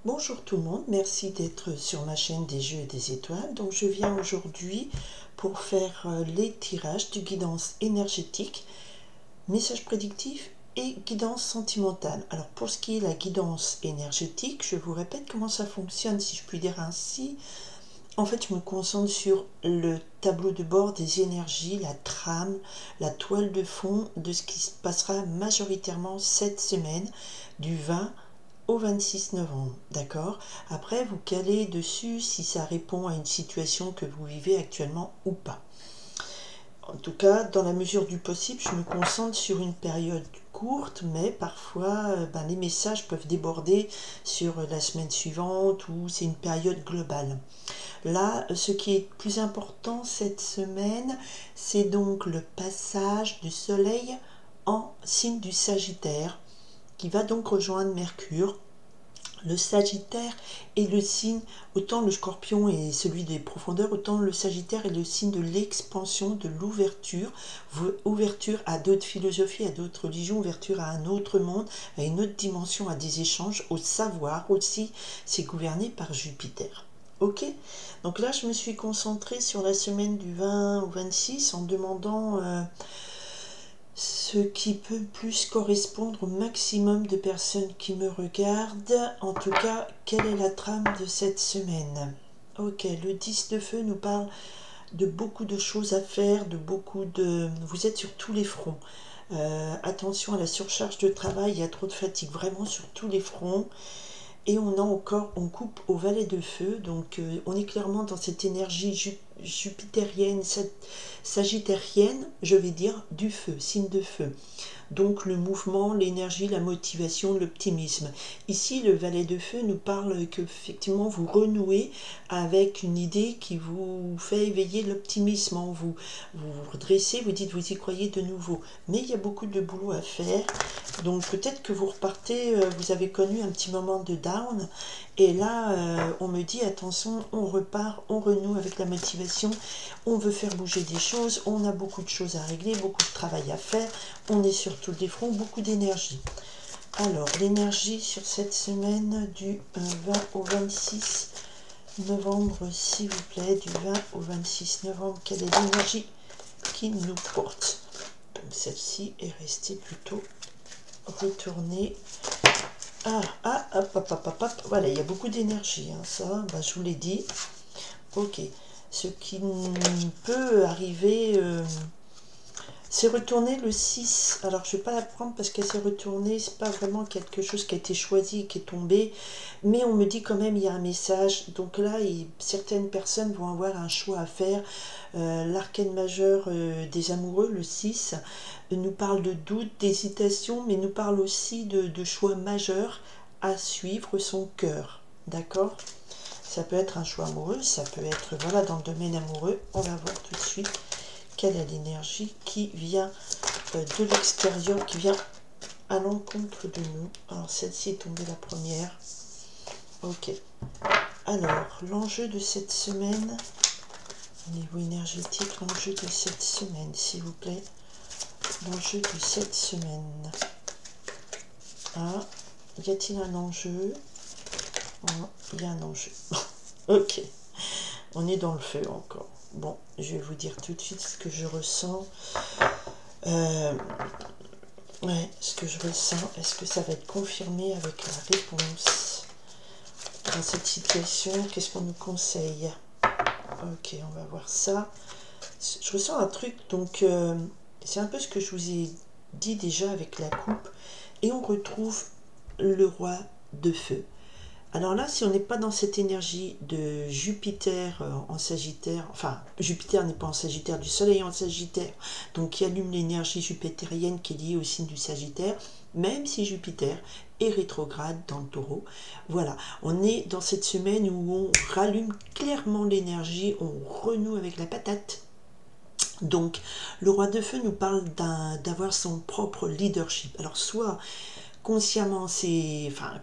Bonjour tout le monde, merci d'être sur ma chaîne des jeux et des étoiles. Donc je viens aujourd'hui pour faire les tirages du guidance énergétique, message prédictif et guidance sentimentale. Alors pour ce qui est la guidance énergétique, je vous répète comment ça fonctionne, si je puis dire ainsi. En fait, je me concentre sur le tableau de bord des énergies, la trame, la toile de fond de ce qui se passera majoritairement cette semaine du 20 au 26 novembre, d'accord? Après, vous calez dessus si ça répond à une situation que vous vivez actuellement ou pas. En tout cas, dans la mesure du possible, je me concentre sur une période courte, mais parfois les messages peuvent déborder sur la semaine suivante ou c'est une période globale. Là, ce qui est plus important cette semaine, c'est donc le passage du Soleil en signe du Sagittaire, qui va donc rejoindre Mercure. Le Sagittaire est le signe, autant le Scorpion est celui des profondeurs, autant le Sagittaire est le signe de l'expansion, de l'ouverture, ouverture à d'autres philosophies, à d'autres religions, ouverture à un autre monde, à une autre dimension, à des échanges, au savoir aussi. C'est gouverné par Jupiter. Ok, donc là je me suis concentrée sur la semaine du 20 au 26 en demandant ce qui peut plus correspondre au maximum de personnes qui me regardent. En tout cas, quelle est la trame de cette semaine? Ok, le 10 de feu nous parle de beaucoup de choses à faire, de beaucoup de... Vous êtes sur tous les fronts. Attention à la surcharge de travail, il y a trop de fatigue, vraiment sur tous les fronts. Et on a encore, on coupe au valet de feu, donc on est clairement dans cette énergie jupitérienne, sagittarienne, je vais dire, du feu, signe de feu. Donc le mouvement, l'énergie, la motivation, l'optimisme. Ici, le valet de feu nous parle que effectivement vous renouez avec une idée qui vous fait éveiller l'optimisme en vous. Vous vous redressez, vous dites vous y croyez de nouveau. Mais il y a beaucoup de boulot à faire. Donc peut-être que vous repartez, vous avez connu un petit moment de down. Et là, on me dit attention, on repart, on renoue avec la motivation. On veut faire bouger des choses, on a beaucoup de choses à régler, beaucoup de travail à faire. On est sur tous les fronts, beaucoup d'énergie. Alors, l'énergie sur cette semaine du 20 au 26 novembre, s'il vous plaît, du 20 au 26 novembre, quelle est l'énergie qui nous porte? Celle-ci est restée plutôt retournée. Voilà, il y a beaucoup d'énergie, hein, ça, je vous l'ai dit. Ok, ce qui peut arriver... c'est retourné le 6. Alors, je ne vais pas la prendre parce qu'elle s'est retournée. Ce n'est pas vraiment quelque chose qui a été choisi, qui est tombé. Mais on me dit quand même, il y a un message. Donc là, certaines personnes vont avoir un choix à faire. L'arcane majeur des amoureux, le 6, nous parle de doute, d'hésitation, mais nous parle aussi de choix majeurs à suivre son cœur. D'accord? Ça peut être un choix amoureux, ça peut être, voilà, dans le domaine amoureux. On va voir tout de suite quelle est l'énergie qui vient de l'extérieur, qui vient à l'encontre de nous. Alors, celle-ci est tombée la première. Ok. Alors, l'enjeu de cette semaine, au niveau énergétique, l'enjeu de cette semaine, s'il vous plaît. L'enjeu de cette semaine. Ah, y a-t-il un enjeu? Oh, il y a un enjeu. Ok. On est dans le feu encore. Bon, je vais vous dire tout de suite ce que je ressens. Ce que je ressens, est-ce que ça va être confirmé avec la réponse? Dans cette situation, qu'est-ce qu'on nous conseille? Ok, on va voir ça. Je ressens un truc, donc c'est un peu ce que je vous ai dit déjà avec la coupe. Et on retrouve le roi de feu. Alors là, si on n'est pas dans cette énergie de Jupiter en Sagittaire, enfin, Jupiter n'est pas en Sagittaire, du Soleil en Sagittaire, donc qui allume l'énergie jupitérienne qui est liée au signe du Sagittaire, même si Jupiter est rétrograde dans le Taureau. Voilà, on est dans cette semaine où on rallume clairement l'énergie, on renoue avec la patate. Donc, le roi de feu nous parle d'avoir son propre leadership. Alors, soit consciemment,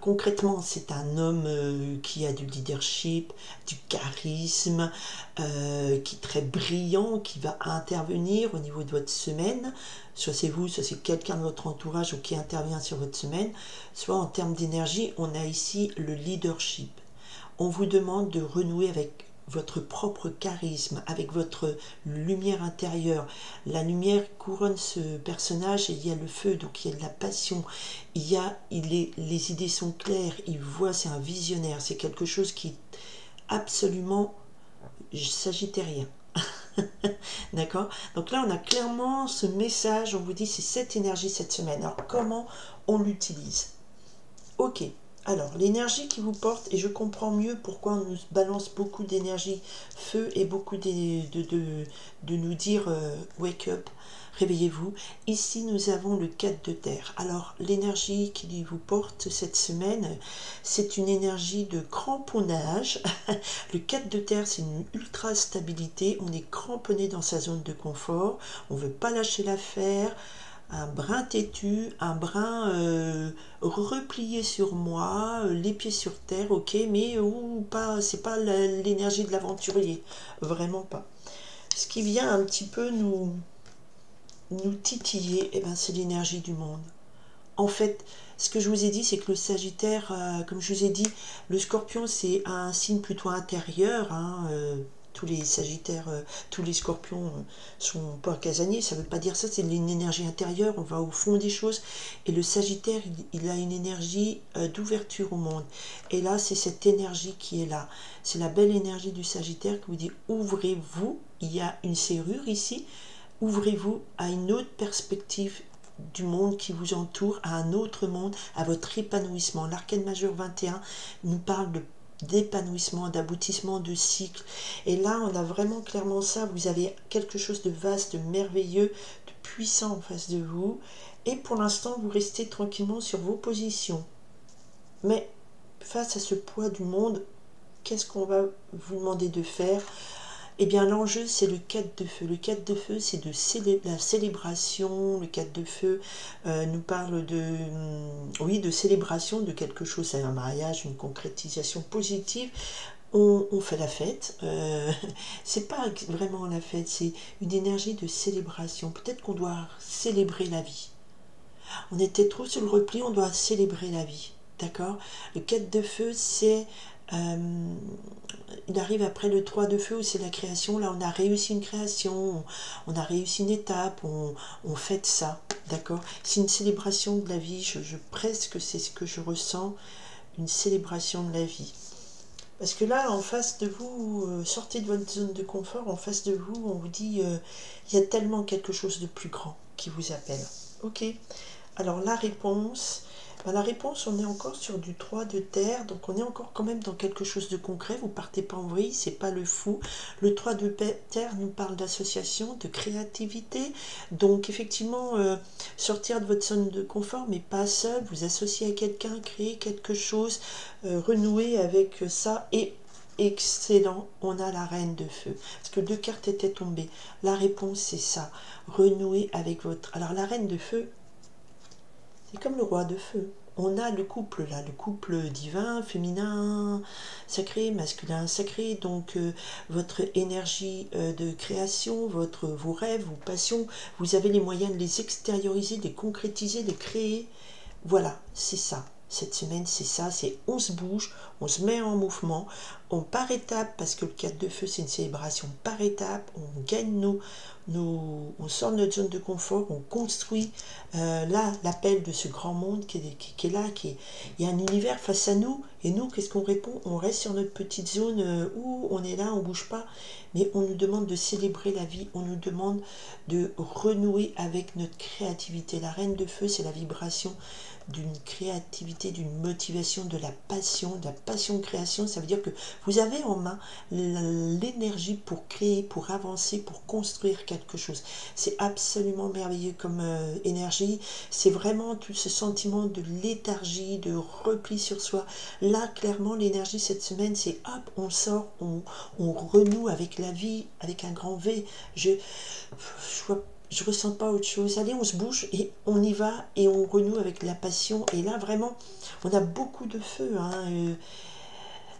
concrètement, c'est un homme qui a du leadership, du charisme, qui est très brillant, qui va intervenir au niveau de votre semaine. Soit c'est vous, soit c'est quelqu'un de votre entourage ou qui intervient sur votre semaine. Soit en termes d'énergie, on a ici le leadership. On vous demande de renouer avec votre propre charisme, avec votre lumière intérieure. La lumière couronne ce personnage et il y a le feu, donc il y a de la passion. Les idées sont claires, il voit, c'est un visionnaire, c'est quelque chose qui est absolument sagittérien. D'accord? Donc là, on a clairement ce message, on vous dit c'est cette énergie cette semaine. Alors, comment on l'utilise? Ok. Alors, l'énergie qui vous porte, et je comprends mieux pourquoi on nous balance beaucoup d'énergie feu et beaucoup de nous dire wake up, réveillez-vous. Ici, nous avons le 4 de terre. Alors, l'énergie qui vous porte cette semaine, c'est une énergie de cramponnage. Le 4 de terre, c'est une ultra stabilité. On est cramponné dans sa zone de confort. On ne veut pas lâcher l'affaire. Un brin têtu, un brin replié sur moi, les pieds sur terre, ok, mais pas, c'est pas l'énergie de l'aventurier, vraiment pas. Ce qui vient un petit peu nous titiller, eh ben, c'est l'énergie du monde. En fait, ce que je vous ai dit, c'est que le Sagittaire, comme je vous ai dit, le Scorpion, c'est un signe plutôt intérieur, hein, tous les Sagittaires, tous les Scorpions sont pas casaniers, ça veut pas dire ça, c'est une énergie intérieure, on va au fond des choses. Et le Sagittaire, il a une énergie d'ouverture au monde. Et là, c'est cette énergie qui est là. C'est la belle énergie du Sagittaire qui vous dit, ouvrez-vous, il y a une serrure ici, ouvrez-vous à une autre perspective du monde qui vous entoure, à un autre monde, à votre épanouissement. L'arcane majeur 21 nous parle d'épanouissement, d'aboutissement de cycle. Et là, on a vraiment clairement ça. Vous avez quelque chose de vaste, de merveilleux, de puissant en face de vous. Et pour l'instant, vous restez tranquillement sur vos positions. Mais face à ce poids du monde, qu'est-ce qu'on va vous demander de faire ? Eh bien, l'enjeu, c'est le 4 de feu. Le 4 de feu, c'est de la célébration. Le 4 de feu nous parle de célébration de quelque chose, c'est un mariage, une concrétisation positive. On fait la fête. C'est pas vraiment la fête, c'est une énergie de célébration. Peut-être qu'on doit célébrer la vie. On était trop sur le repli, on doit célébrer la vie. D'accord? Le 4 de feu, c'est... il arrive après le 3 de feu où c'est la création. Là, on a réussi une création, on a réussi une étape, on fête ça. D'accord? C'est une célébration de la vie. Presque, c'est ce que je ressens, une célébration de la vie. Parce que là, en face de vous, sortez de votre zone de confort, en face de vous, on vous dit, il y a tellement quelque chose de plus grand qui vous appelle. Ok? Alors la réponse, on est encore sur du 3 de terre, donc on est encore quand même dans quelque chose de concret, vous partez pas en vrille, c'est pas le fou. Le 3 de terre nous parle d'association, de créativité, donc effectivement, sortir de votre zone de confort, mais pas seul, vous associer à quelqu'un, créer quelque chose, renouer avec ça, et excellent, on a la reine de feu, parce que deux cartes étaient tombées. La réponse, c'est ça, renouer avec votre... Alors la reine de feu, c'est comme le roi de feu. On a le couple là, le couple divin, féminin, sacré, masculin, sacré. Donc votre énergie de création, vos rêves, vos passions, vous avez les moyens de les extérioriser, de les concrétiser, de les créer. Voilà, c'est ça. Cette semaine, c'est ça, c'est on se bouge, on se met en mouvement, on par étape, parce que le 4 de feu, c'est une célébration par étape, on gagne on sort de notre zone de confort, on construit là l'appel de ce grand monde qui est là, il y a un univers face à nous, et nous, qu'est-ce qu'on répond? On reste sur notre petite zone où on est là, on bouge pas, mais on nous demande de célébrer la vie, on nous demande de renouer avec notre créativité. La reine de feu, c'est la vibration d'une créativité, d'une motivation, de la passion création. Ça veut dire que vous avez en main l'énergie pour créer, pour avancer, pour construire quelque chose. C'est absolument merveilleux comme énergie. C'est vraiment tout ce sentiment de léthargie, de repli sur soi. Là, clairement, l'énergie cette semaine, c'est hop, on sort, on renoue avec la vie, avec un grand V. Je vois je ressens pas autre chose. Allez, on se bouge et on y va et on renoue avec la passion. Et là, vraiment, on a beaucoup de feu. Hein.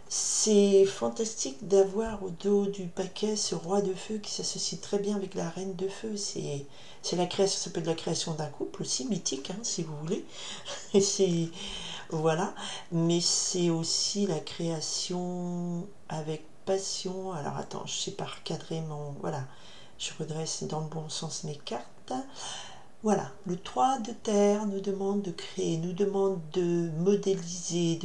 C'est fantastique d'avoir au dos du paquet ce roi de feu qui s'associe très bien avec la reine de feu. C'est la création, ça peut être la création d'un couple aussi, mythique, hein, si vous voulez. Et c'est, voilà. Mais c'est aussi la création avec passion. Alors attends, je sais pas recadrer mon... Voilà, je redresse dans le bon sens mes cartes. Voilà, le 3 de terre nous demande de créer, nous demande de modéliser,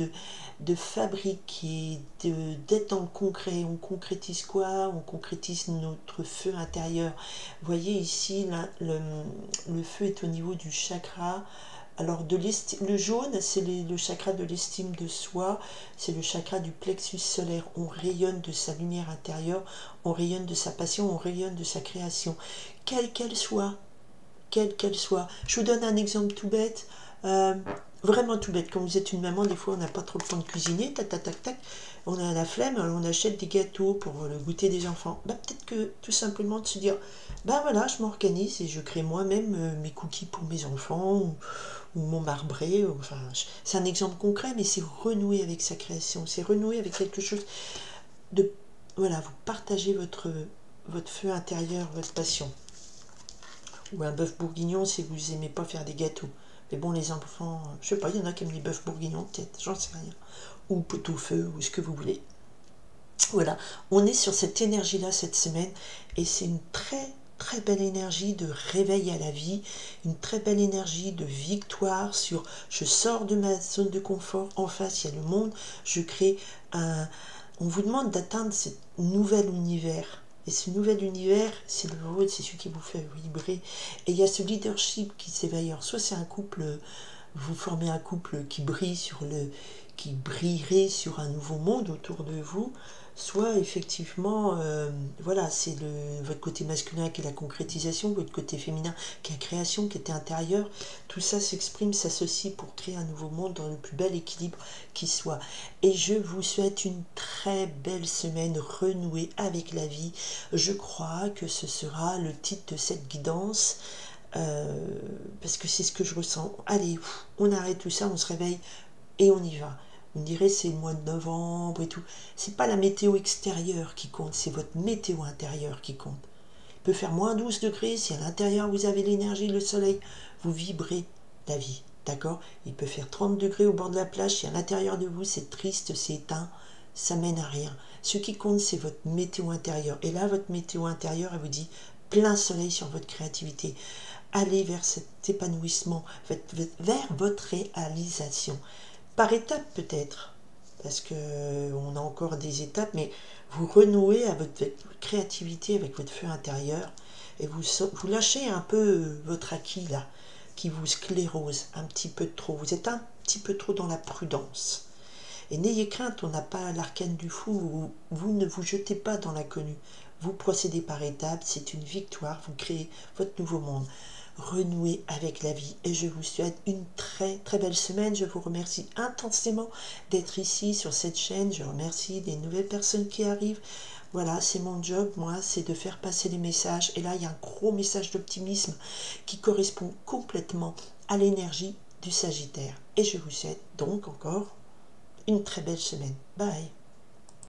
de fabriquer, d'être dans le concret. On concrétise quoi? On concrétise notre feu intérieur. Vous voyez ici, là, le feu est au niveau du chakra. Alors, le jaune, c'est le chakra de l'estime de soi, c'est le chakra du plexus solaire. On rayonne de sa lumière intérieure, on rayonne de sa passion, on rayonne de sa création, quelle qu'elle soit. Quelle qu'elle soit. Je vous donne un exemple tout bête, vraiment tout bête. Quand vous êtes une maman, des fois on n'a pas trop le temps de cuisiner, tac, tac, tac, tac, on a la flemme, alors on achète des gâteaux pour le goûter des enfants. Bah, peut-être que tout simplement de se dire, bah voilà, je m'organise et je crée moi-même mes cookies pour mes enfants, ou mon marbré, enfin, c'est un exemple concret, mais c'est renouer avec sa création, c'est renouer avec quelque chose de, voilà, vous partagez votre feu intérieur, votre passion. Ou un bœuf bourguignon si vous aimez pas faire des gâteaux. Mais bon, les enfants, je sais pas, il y en a qui aiment les bœufs bourguignons, peut-être, j'en sais rien. Ou pot-au-feu, ou ce que vous voulez. Voilà, on est sur cette énergie-là cette semaine, et c'est une très très belle énergie de réveil à la vie, une très belle énergie de victoire sur je sors de ma zone de confort, en face il y a le monde, je crée un... On vous demande d'atteindre ce nouvel univers. Et ce nouvel univers, c'est le vôtre, c'est celui qui vous fait vibrer. Et il y a ce leadership qui s'éveille. Alors, soit c'est un couple, vous formez un couple qui brillerait sur un nouveau monde autour de vous, soit effectivement, voilà, c'est votre côté masculin qui est la concrétisation, votre côté féminin qui est la création, qui est intérieur. Tout ça s'exprime, s'associe pour créer un nouveau monde dans le plus bel équilibre qui soit. Et je vous souhaite une très belle semaine renouée avec la vie. Je crois que ce sera le titre de cette guidance, parce que c'est ce que je ressens. Allez, on arrête tout ça, on se réveille et on y va. On dirait c'est le mois de novembre et tout. C'est pas la météo extérieure qui compte, c'est votre météo intérieure qui compte. Il peut faire moins 12 degrés, si à l'intérieur vous avez l'énergie, le soleil, vous vibrez la vie, d'accord? Il peut faire 30 degrés au bord de la plage, si à l'intérieur de vous c'est triste, c'est éteint, ça mène à rien. Ce qui compte, c'est votre météo intérieure. Et là, votre météo intérieure, elle vous dit plein soleil sur votre créativité. Allez vers cet épanouissement, vers votre réalisation. Par étapes peut-être, parce qu'on a encore des étapes, mais vous renouez avec votre créativité, avec votre feu intérieur, et vous lâchez un peu votre acquis là, qui vous sclérose un petit peu trop. Vous êtes un petit peu trop dans la prudence. Et n'ayez crainte, on n'a pas l'arcane du fou, vous ne vous jetez pas dans l'inconnu. Vous procédez par étapes, c'est une victoire, vous créez votre nouveau monde. Renouez avec la vie et je vous souhaite une très très belle semaine. Je vous remercie intensément d'être ici sur cette chaîne. Je remercie les nouvelles personnes qui arrivent. Voilà, c'est mon job, moi, c'est de faire passer les messages. Et là, il y a un gros message d'optimisme qui correspond complètement à l'énergie du Sagittaire. Et je vous souhaite donc encore une très belle semaine. Bye.